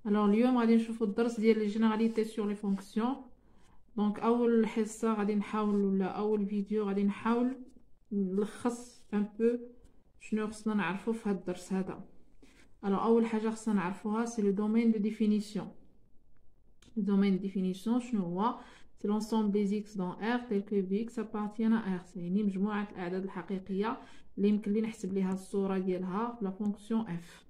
Alors اليوم غادي نشوفوا الدرس ديال لي جينيراليتي سور لي فونكسيون. دونك اول حصه غادي نحاول ولا اول فيديو غادي نحاول نلخص ان بو شنو خصنا نعرفو في هذا الدرس هذا. alors اول حاجه خصنا نعرفوها سي لو دومين دو ديفينيسيون. le domaine de définition شنو هو؟ c'est l'ensemble des x dans R tel que Vx appartient à R. يعني مجموعه الاعداد الحقيقيه اللي يمكن لي نحسب ليها الصوره ديالها لا فونكسيون f.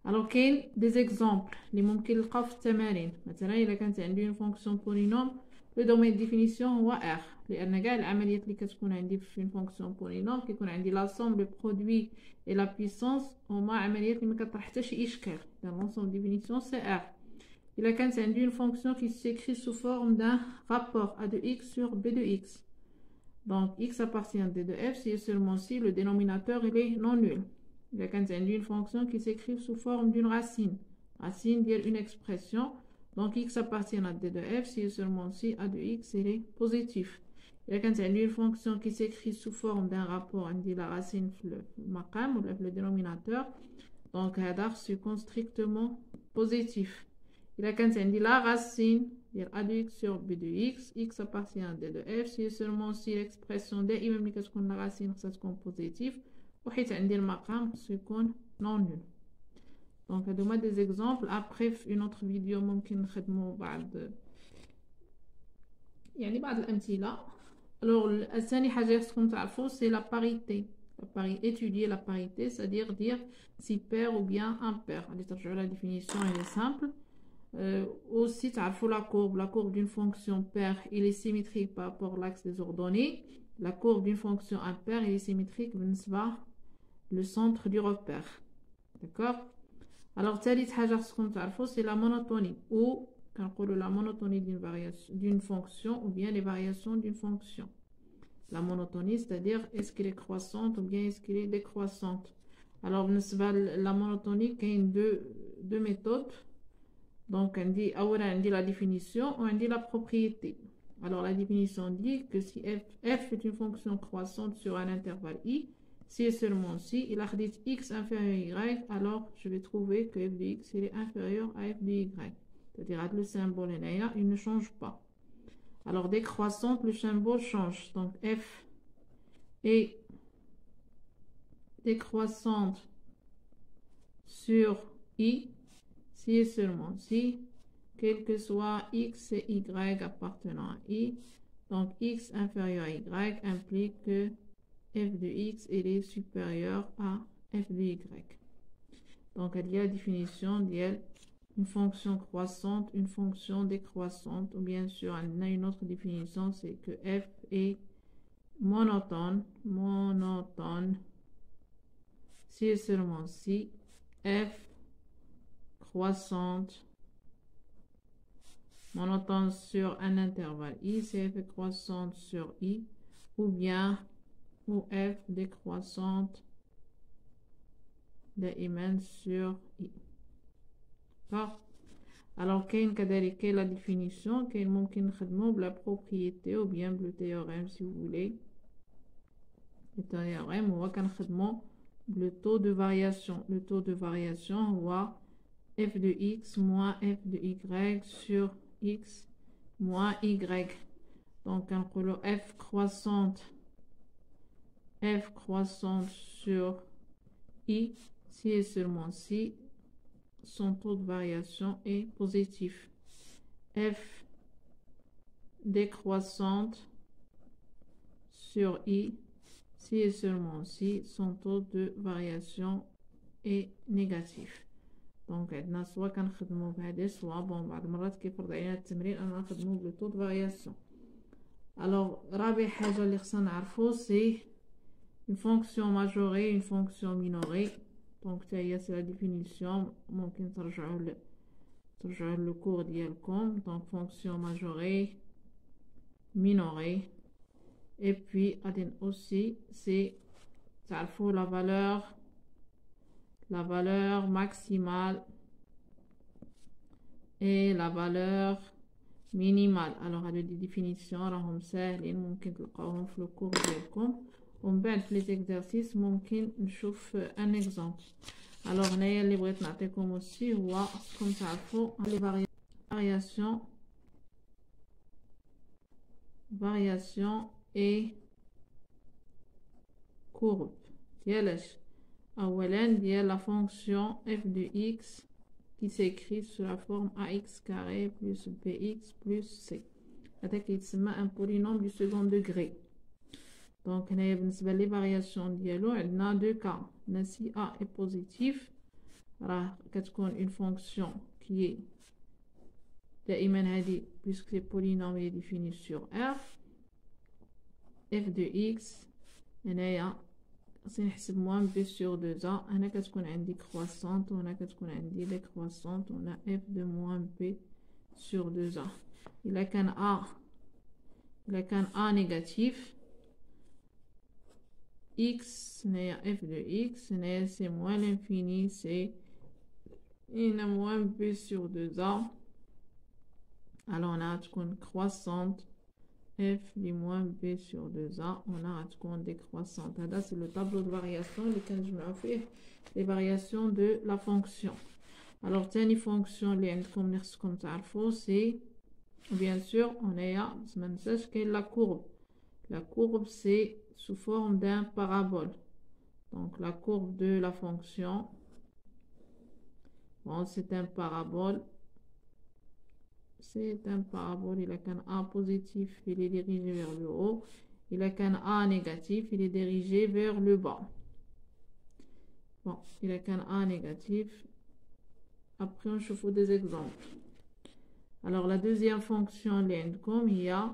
alors كاين دي زيكزامبل اللي ممكن نلقاو في التمارين. مثلا الا كانت عندي اون فونكسيون بولينوم لو دومين ديفينيسيون هو R، لان كاع العمليات اللي كتكون عندي في اون فونكسيون بولينوم كيكون عندي لاسومبل برودوي اي لا بويسونس هما عمليات اللي ما كطرح حتى شي اشكال. لونسومبل ديفينيسيون سي R. الا كانت عندي اون فونكسيون qui s'écrit sous forme d'un rapport a de x sur b de x, donc x appartient à d de f si et seulement si le dénominateur il est non nul. Il y a une fonction qui s'écrit sous forme d'une racine. Racine dit une expression. Donc x appartient à d de f si et seulement si a de x est positif. Il y a une fonction qui s'écrit sous forme d'un rapport. On dit la racine le maqam ou le dénominateur. Donc c'est strictement positif. Il y a la racine a de x sur b de x. X appartient à d de f si et seulement si l'expression d même que la racine ça positif. وحيت عندي المقام خصو يكون نون نول. دونك هادو هما دي زيكزامبل. ابري في اون اوتر فيديو ممكن نخدموا بعض الامثله. الوغ الثاني حاجه خصكم تعرفوا سي لا باريتي. لا باريتي étudier la parité c'est-à-dire dire si pair ou bien impair. غادي ترجعوا لا ديفينيسيون هي سامبل. aussi تعرفوا la courbe d'une fonction paire il est symétrique par rapport à l'axe des ordonnées. La courbe d'une fonction impaire il est symétrique بالنسبه le centre du repère. D'accord? Alors, ثالث حاجة خصكم تعرفوا c'est la monotonie ou كنقولوا la monotonie d'une fonction ou bien les variations d'une fonction. La monotonie c'est-à-dire est-ce qu'elle est croissante ou bien est-ce qu'elle est décroissante. Alors بالنسبة la monotonie كاين deux méthodes. Donc عندي أولا عندي la définition ou عندي la propriété. Alors la définition dit que si f est une fonction croissante sur un intervalle i, si et seulement si il a dit x inférieur à y, alors je vais trouver que f de x il est inférieur à f de y. C'est-à-dire le symbole là, il ne change pas. Alors décroissante, le symbole change. Donc f est décroissante sur i si et seulement si quel que soit x et y appartenant à i. Donc x inférieur à y implique que f de x est supérieur à f de y. Donc il y a la définition d'une fonction croissante, une fonction décroissante, ou bien sûr on a une autre définition, c'est que f est monotone si et seulement si f croissante monotone sur un intervalle i, c'est f croissante sur i, ou bien ou f décroissante دائما sur i. D'accord? Alors كاين كذلك la définition كاين ممكن نخدمو بلا propriété ou bien le théorème si vous voulez. le théorème هو كنخدمو le taux de variation. Le taux de variation هو f de x moins f de y sur x moins y. Donc كنقولو f croissante sur i si et seulement si son taux de variation est positif. F décroissante sur i si et seulement si son taux de variation est négatif. دونك عندنا سوا كنخدمو بهذا سوا بعض المرات كيفرض علينا التمرين اننا نخدمو بلو طو دو فارياسيون. الوغ رابع حاجه اللي خصنا نعرفو سي une fonction majorée une fonction minorée. دونك حتى هي سي لا ديفينيسيون ممكن ترجعوا لو كور ديالكم. دونك fonction majorée minorée et puis غادي aussi c'est تعرفوا la valeur maximale et la valeur minimale. alors هادو دي ديفينيسيون راهم ساهلين ممكن تلقاوهم في لو كور ديالكم. ومن بعد في لي زيكزارسيس ممكن نشوف ان اكزامبل. الوغ هنايا اللي بغيت نعطيكم aussi هو كم تعرفوا لي variation et courbe ديالاش اولا ديال la fonction f de x qui s'écrit sous la forme ax carré plus bx plus c. هذا كيتسمى un polynôme du second degré. Donc هنايا بالنسبه لي فارياسيون ديالو عندنا دو كا. عندنا si a est positif راه كتكون une fonction qui est دائما هذه puisque les polynômes est défini sur R. f de x هنايا خصني نحسب موان b sur 2a. هنا كتكون عندي كرواسونت وهنا كتكون عندي ديكرواسونت وهنا f de moins b sur 2a. إلا كان a négatif x هنايا f de x هنايا c'est moins l'infini c'est هنا moins b sur 2a. alors هنا تكون croissante f de moins b sur 2a هنا غتكون décroissante. هذا c'est le tableau de variation اللي كنجمعو فيه les variations de la fonction. alors تاني fonction اللي عندكم اللي خصكم تعرفوا c'est bien sûr هنايا ما ننساش كاين la courbe. La courbe c'est sous forme d'un parabole. Donc la courbe de la fonction, bon, c'est un parabole. C'est un parabole. Il a qu'un A positif, il est dirigé vers le haut. Il a qu'un A négatif, il est dirigé vers le bas. Bon, il a qu'un A négatif. Après, on chauffe des exemples. Alors la deuxième fonction, comme il y a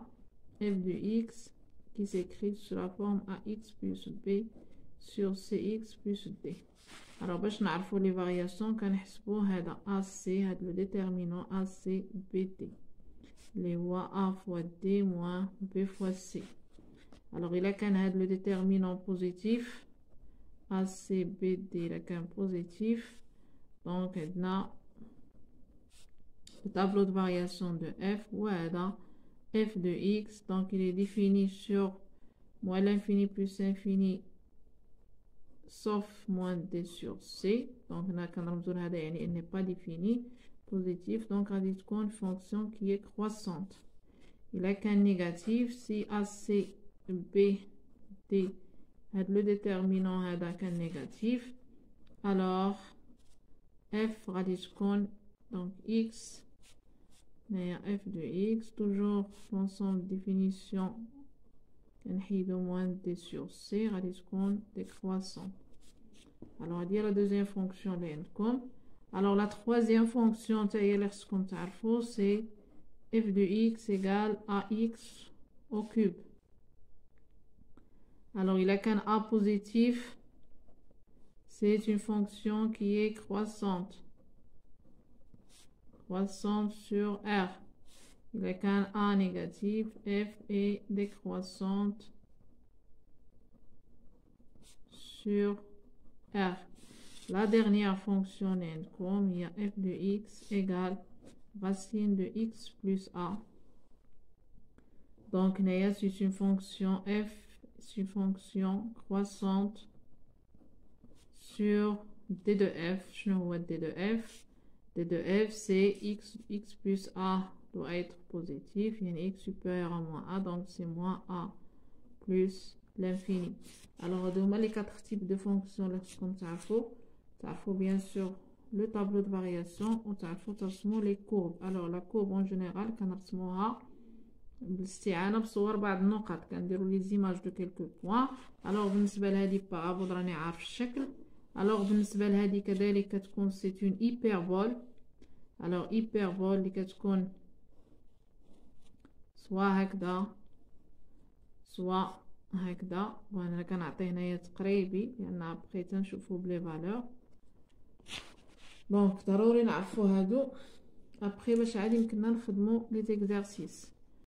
f de x qui s'écrit sous la forme ax plus b sur cx plus d. alors باش نعرفوا les variations كنحسبوا هذا ac هذا le déterminant ac bt اللي هو a fois d moins b fois c. alors إلا كان هذا le déterminant positif ac bd إلا كان positif donc عندنا le tableau de variation de f وهذا f de x donc il est défini sur moins l'infini plus infini sauf moins d sur c. donc هنا كنرمزو لهذا يعني il n'est pas défini positif donc غادي تكون fonction qui est croissante. إلا كان négatif si ac b d هاد le déterminant هذا كان négatif alors f غادي تكون donc x هنايا f de x toujours l'ensemble définition كنحيدو moins d sur c غادي تكون décroissante. alors هادي la deuxième fonction اللي عندكم. alors la troisième fonction تا هي اللي خصكم تعرفوا c'est f de x égale ax au cube. alors il a qu'un a positif c'est une fonction qui est croissante sur R. il a qu'un a négatif f est décroissante sur R. la dernière fonction comme il y a f de x égale racine de x plus a. donc c'est une fonction f c'est une fonction croissante sur d de f. شنو هو d de f؟ d de f c'est x plus a doit être positif يعني x supérieur à moins a donc c'est moins a plus l'infini. alors هادو هما les 4 types de fonctions اللي خصكم تعرفوا bien sûr le tableau de variation وتعرفوا ترسموا les courbes. alors la courbe en général كنرسموها بالاستعانه بصور بعض النقط كنديروا لي زيماج دو كيلكو بوين. alors بالنسبه لهذه بارابول راني عارف الشكل. alors بالنسبه لهذه كذلك كتكون c'est une hyperbole. alors hyperbole اللي كتكون سواء هكذا سواء هكذا. وانا كنعطي هنايا تقريبي لان ابخي تنشوفوا بلي فالور دونك ضروري نعرفوا هادو ابخي باش عاد يمكننا نخدموا لي زيكزارسيس.